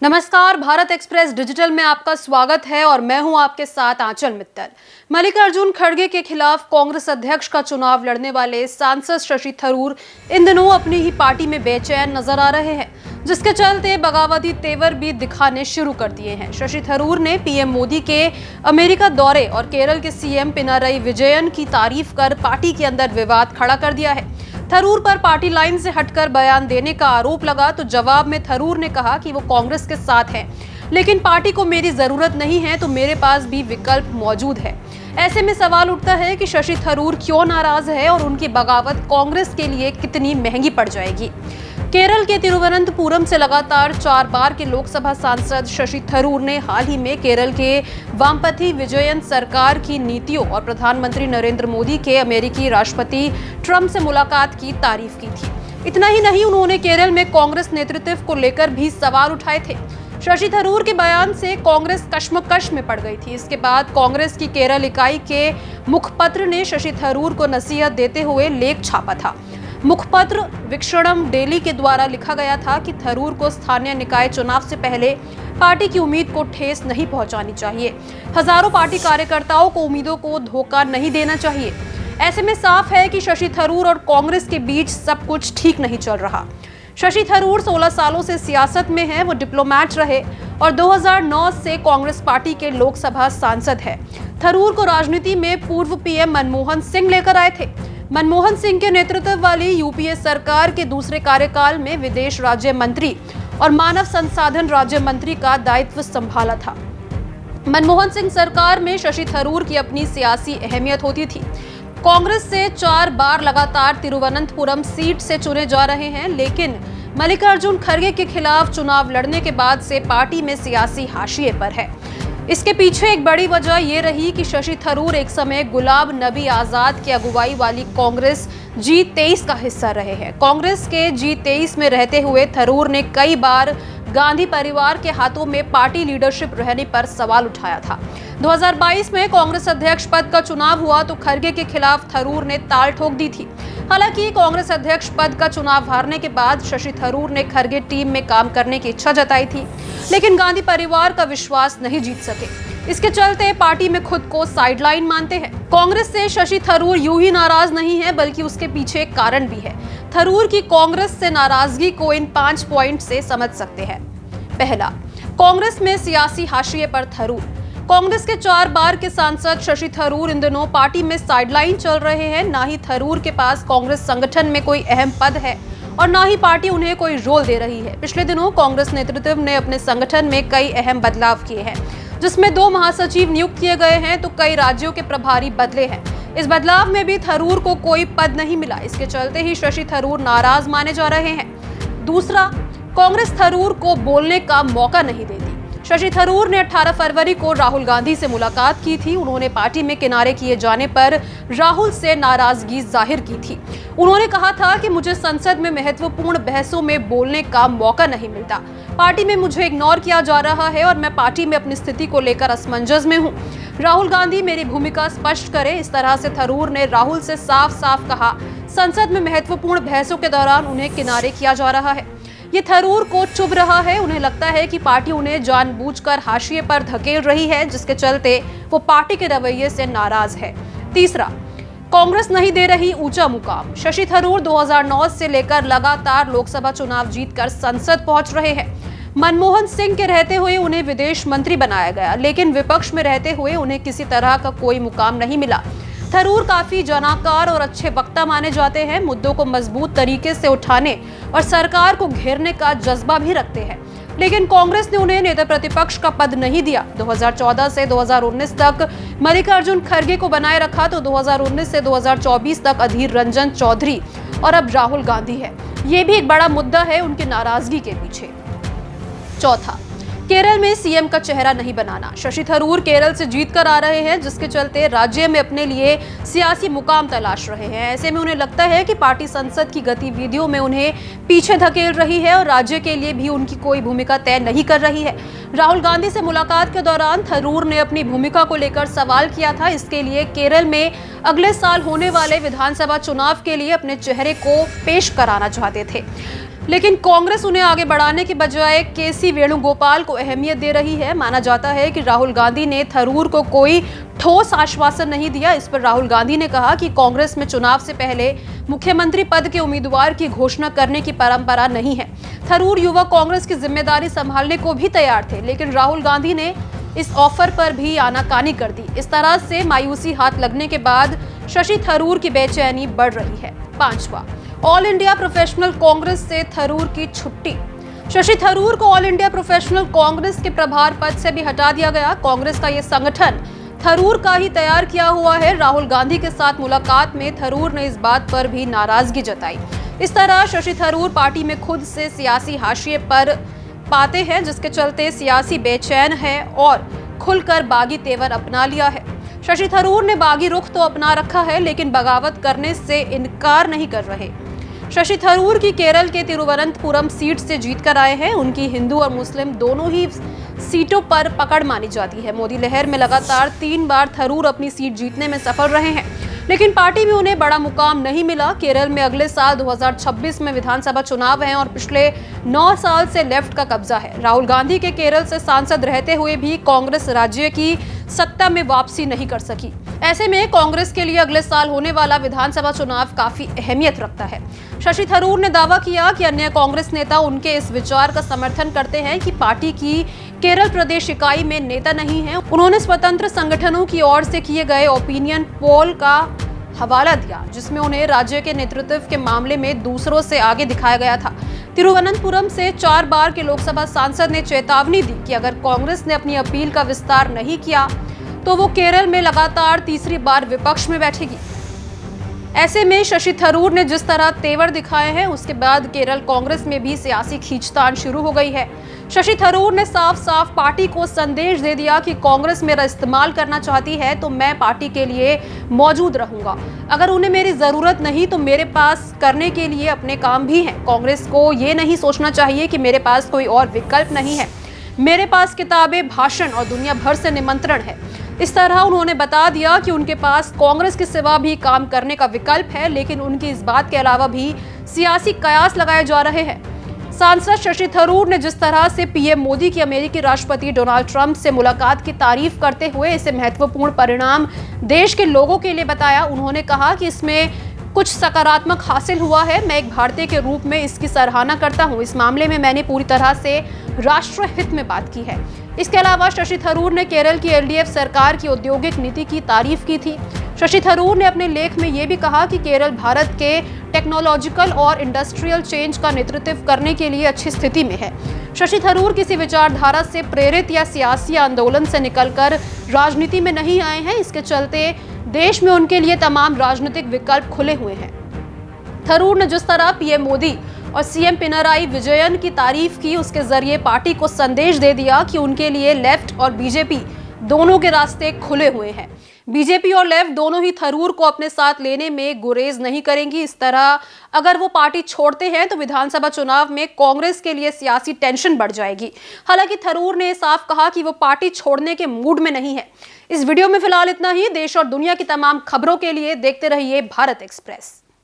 नमस्कार, Bharat express digital में आपका स्वागत है और मैं हूं आपके साथ आंचल मित्तल। मल्लिकार्जुन खड़गे के खिलाफ कांग्रेस अध्यक्ष का चुनाव लड़ने वाले सांसद शशि थरूर इन दिनों अपनी ही पार्टी में बेचैन नजर आ रहे हैं, जिसके चलते बगावती तेवर भी दिखाने शुरू कर दिए हैं। शशि थरूर ने पीएम मोदी के अमेरिका दौरे और केरल के सीएम पिनाराई विजयन की तारीफ कर पार्टी के अंदर विवाद खड़ा कर दिया है। थरूर पर पार्टी लाइन से हटकर बयान देने का आरोप लगा तो जवाब में थरूर ने कहा कि वो कांग्रेस के साथ हैं, लेकिन पार्टी को मेरी जरूरत नहीं है तो मेरे पास भी विकल्प मौजूद है। ऐसे में सवाल उठता है कि शशि थरूर क्यों नाराज है और उनकी बगावत कांग्रेस के लिए कितनी महंगी पड़ जाएगी। केरल के तिरुवनंतपुरम से लगातार 4 बार के लोकसभा सांसद शशि थरूर ने हाल ही में केरल के वामपंथी विजयन सरकार की नीतियों और प्रधानमंत्री नरेंद्र मोदी के अमेरिकी राष्ट्रपति ट्रंप से मुलाकात की तारीफ की थी। इतना ही नहीं, उन्होंने केरल में कांग्रेस नेतृत्व को लेकर भी सवाल उठाए थे। शशि थरूर के बयान से कांग्रेस कश्मकश में पड़ गई थी। इसके बाद कांग्रेस की केरल इकाई के मुखपत्र ने शशि थरूर को नसीहत देते हुए लेख छापा था। मुखपत्र वीक्षणम डेली के द्वारा लिखा गया था कि थरूर को स्थानीय निकाय चुनाव से पहले पार्टी की उम्मीद को ठेस नहीं पहुंचानी चाहिए। हजारों पार्टी कार्यकर्ताओं को उम्मीदों को धोखा नहीं देना चाहिए। ऐसे में साफ है कि शशि थरूर और कांग्रेस के बीच सब कुछ ठीक नहीं चल रहा। शशि थरूर 16 सालों से सियासत में है। वो डिप्लोमैट रहे और 2009 से कांग्रेस पार्टी के लोकसभा सांसद है। थरूर को राजनीति में पूर्व पीएम मनमोहन सिंह लेकर आए थे। मनमोहन सिंह के नेतृत्व वाली यूपीए सरकार के दूसरे कार्यकाल में विदेश राज्य मंत्री और मानव संसाधन राज्य मंत्री का दायित्व संभाला था। मनमोहन सिंह सरकार में शशि थरूर की अपनी सियासी अहमियत होती थी। कांग्रेस से 4 बार लगातार तिरुवनंतपुरम सीट से चुने जा रहे हैं, लेकिन मल्लिकार्जुन खड़गे के खिलाफ चुनाव लड़ने के बाद से पार्टी में सियासी हाशिए पर है। इसके पीछे एक बड़ी वजह यह रही कि शशि थरूर एक समय गुलाम नबी आजाद की अगुवाई वाली कांग्रेस G23 का हिस्सा रहे हैं। कांग्रेस के G23 में रहते हुए थरूर ने कई बार गांधी परिवार के हाथों में पार्टी लीडरशिप रहने पर सवाल उठाया था। 2022 में कांग्रेस अध्यक्ष पद का चुनाव हुआ तो खड़गे के खिलाफ थरूर ने ताल ठोक दी थी। हालांकि कांग्रेस अध्यक्ष पद का चुनाव हारने के बाद शशि थरूर ने खड़गे टीम में काम करने की इच्छा जताई थी, लेकिन गांधी परिवार का विश्वास नहीं जीत सके। इसके चलते पार्टी में खुद को साइडलाइन मानते हैं। कांग्रेस से शशि थरूर यूं ही नाराज नहीं है, बल्कि उसके पीछे एक कारण भी है। थरूर की कांग्रेस से नाराजगी को इन 5 पॉइंट से समझ सकते हैं। पहला, कांग्रेस में सियासी हाशिए पर थरूर। कांग्रेस के 4 बार के सांसद शशि थरूर इन दिनों पार्टी में साइडलाइन चल रहे हैं। ना ही थरूर के पास कांग्रेस संगठन में कोई अहम पद है और ना ही पार्टी उन्हें कोई रोल दे रही है। पिछले दिनों कांग्रेस नेतृत्व ने अपने संगठन में कई अहम बदलाव किए हैं, जिसमें 2 महासचिव नियुक्त किए गए हैं तो कई राज्यों के प्रभारी बदले हैं। इस बदलाव में भी थरूर को कोई पद नहीं मिला। इसके चलते ही शशि थरूर नाराज माने जा रहे हैं। दूसरा, कांग्रेस थरूर को बोलने का मौका नहीं देती। शशि थरूर ने 18 फरवरी को राहुल गांधी से मुलाकात की थी। उन्होंने पार्टी में किनारे किए जाने पर राहुल से नाराजगी जाहिर की थी। उन्होंने कहा था कि मुझे संसद में महत्वपूर्ण बहसों में बोलने का मौका नहीं मिलता। पार्टी में मुझे इग्नोर किया जा रहा है और मैं पार्टी में अपनी स्थिति को लेकर असमंजस में हूं। राहुल गांधी मेरी भूमिका स्पष्ट करे। इस तरह से थरूर ने राहुल से साफ साफ कहा। संसद में महत्वपूर्ण बहसों के दौरान उन्हें किनारे किया जा रहा है। ये थरूर को चुभ रहा है। उन्हें लगता है कि पार्टी उन्हें जानबूझकर हाशिए पर धकेल रही है, जिसके चलते वो पार्टी के रवैये से नाराज है। तीसरा, कांग्रेस नहीं दे रही ऊंचा मुकाम। शशि थरूर 2009 से लेकर लगातार लोकसभा चुनाव जीतकर संसद पहुंच रहे हैं। मनमोहन सिंह के रहते हुए उन्हें विदेश मंत्री बनाया गया, लेकिन विपक्ष में रहते हुए उन्हें किसी तरह का कोई मुकाम नहीं मिला। थरूर काफी जनाकार और अच्छे वक्ता माने जाते हैं। मुद्दों को मजबूत तरीके से उठाने और सरकार को घेरने का जज्बा भी रखते हैं, लेकिन कांग्रेस ने उन्हें नेता प्रतिपक्ष का पद नहीं दिया। 2014 से 2019 तक मल्लिकार्जुन खड़गे को बनाए रखा तो 2019 से 2024 तक अधीर रंजन चौधरी और अब राहुल गांधी है। ये भी एक बड़ा मुद्दा है उनकी नाराजगी के पीछे। चौथा, केरल में सीएम का चेहरा नहीं बनाना। शशि थरूर केरल से जीत कर आ रहे हैं, जिसके चलते राज्य में अपने लिए सियासी मुकाम तलाश रहे हैं। ऐसे में उन्हें लगता है कि पार्टी संसद की गतिविधियों में उन्हें पीछे धकेल रही है और राज्य के लिए भी उनकी कोई भूमिका तय नहीं कर रही है। राहुल गांधी से मुलाकात के दौरान थरूर ने अपनी भूमिका को लेकर सवाल किया था। इसके लिए केरल में अगले साल होने वाले विधानसभा चुनाव के लिए अपने चेहरे को पेश कराना चाहते थे। लेकिन कांग्रेस उन्हें आगे बढ़ाने के बजाय केसी वेणुगोपाल को अहमियत दे रही है। माना जाता है कि राहुल गांधी ने थरूर को कोई ठोस आश्वासन नहीं दिया। इस पर राहुल गांधी ने कहा कि कांग्रेस में चुनाव से पहले मुख्यमंत्री पद के उम्मीदवार की घोषणा करने की परंपरा नहीं है। थरूर युवा कांग्रेस की जिम्मेदारी संभालने को भी तैयार थे, लेकिन राहुल गांधी ने इस ऑफर पर भी आनाकानी कर दी। इस तरह से मायूसी हाथ लगने के बाद शशि थरूर की बेचैनी बढ़ रही है। 5वां, ऑल इंडिया प्रोफेशनल कांग्रेस से थरूर की छुट्टी। शशि थरूर को ऑल इंडिया प्रोफेशनल कांग्रेस के प्रभार पद से भी हटा दिया गया। कांग्रेस का यह संगठन थरूर का ही तैयार किया हुआ है। राहुल गांधी के साथ मुलाकात में थरूर ने इस बात पर भी नाराजगी जताई। इस तरह शशि थरूर पार्टी में खुद से सियासी हाशिए पर पाते हैं, जिसके चलते सियासी बेचैन है और खुलकर बागी तेवर अपना लिया है। शशि थरूर ने बागी रुख तो अपना रखा है, लेकिन बगावत करने से इनकार नहीं कर रहे। शशि थरूर की केरल के तिरुवनंतपुरम सीट से जीतकर आए हैं। उनकी हिंदू और मुस्लिम दोनों ही सीटों पर पकड़ मानी जाती है। मोदी लहर में लगातार 3 बार थरूर अपनी सीट जीतने में सफल रहे हैं, लेकिन पार्टी में उन्हें बड़ा मुकाम नहीं मिला। केरल में अगले साल 2026 में विधानसभा चुनाव हैं और पिछले 9 साल से लेफ्ट का कब्जा है। राहुल गांधी के केरल से सांसद रहते हुए भी कांग्रेस राज्य की सत्ता में वापसी नहीं कर सकी। ऐसे में कांग्रेस के लिए अगले साल होने वाला विधानसभा चुनाव काफी अहमियत रखता है। शशि थरूर ने दावा किया कि अन्य कांग्रेस नेता उनके इस विचार का समर्थन करते हैं कि पार्टी की केरल प्रदेश इकाई में नेता नहीं है। उन्होंने स्वतंत्र संगठनों की ओर से किए गए ओपिनियन पोल का हवाला दिया, जिसमें उन्हें राज्य के नेतृत्व के मामले में दूसरों से आगे दिखाया गया था। तिरुवनंतपुरम से 4 बार के लोकसभा सांसद ने चेतावनी दी कि अगर कांग्रेस ने अपनी अपील का विस्तार नहीं किया तो वो केरल में लगातार तीसरी बार विपक्ष में बैठेगी। ऐसे में शशि थरूर ने जिस तरह तेवर दिखाए हैं, उसके बाद केरल कांग्रेस में भी सियासी खींचतान शुरू हो गई है। शशि थरूर ने साफ साफ पार्टी को संदेश दे दिया कि कांग्रेस मेरा इस्तेमाल करना चाहती है तो मैं पार्टी के लिए मौजूद रहूंगा। अगर उन्हें मेरी जरूरत नहीं तो मेरे पास करने के लिए अपने काम भी हैं। कांग्रेस को ये नहीं सोचना चाहिए कि मेरे पास कोई और विकल्प नहीं है। मेरे पास किताबें, भाषण और दुनिया भर से निमंत्रण है। इस तरह उन्होंने बता दिया कि उनके पास कांग्रेस के सिवा भी काम करने का विकल्प है, लेकिन उनकी इस बात के अलावा भी सियासी कयास लगाए जा रहे हैं। सांसद शशि थरूर ने जिस तरह से पीएम मोदी की अमेरिकी राष्ट्रपति डोनाल्ड ट्रंप से मुलाकात की तारीफ करते हुए इसे महत्वपूर्ण परिणाम देश के लोगों के लिए बताया, उन्होंने कहा कि इसमें कुछ सकारात्मक हासिल हुआ है। मैं एक भारतीय के रूप में इसकी सराहना करता हूं। इस मामले में मैंने पूरी तरह से राष्ट्र हित में बात की है। इसके अलावा शशि थरूर ने केरल की एलडीएफ सरकार की औद्योगिक नीति की तारीफ की थी। शशि थरूर ने अपने लेख में यह भी कहा कि केरल भारत के टेक्नोलॉजिकल और इंडस्ट्रियल चेंज का नेतृत्व करने के लिए अच्छी स्थिति में है। शशि थरूर किसी विचारधारा से प्रेरित या सियासी आंदोलन से निकलकर राजनीति में नहीं आए हैं। इसके चलते देश में उनके लिए तमाम राजनीतिक विकल्प खुले हुए हैं। थरूर ने जिस तरह पीएम मोदी और सीएम पिनराई विजयन की तारीफ की, उसके जरिए पार्टी को संदेश दे दिया कि उनके लिए लेफ्ट और बीजेपी दोनों के रास्ते खुले हुए हैं। बीजेपी और लेफ्ट दोनों ही थरूर को अपने साथ लेने में गुरेज नहीं करेंगी। इस तरह अगर वो पार्टी छोड़ते हैं तो विधानसभा चुनाव में कांग्रेस के लिए सियासी टेंशन बढ़ जाएगी। हालांकि थरूर ने साफ कहा कि वो पार्टी छोड़ने के मूड में नहीं है। इस वीडियो में फिलहाल इतना ही। देश और दुनिया की तमाम खबरों के लिए देखते रहिए भारत एक्सप्रेस।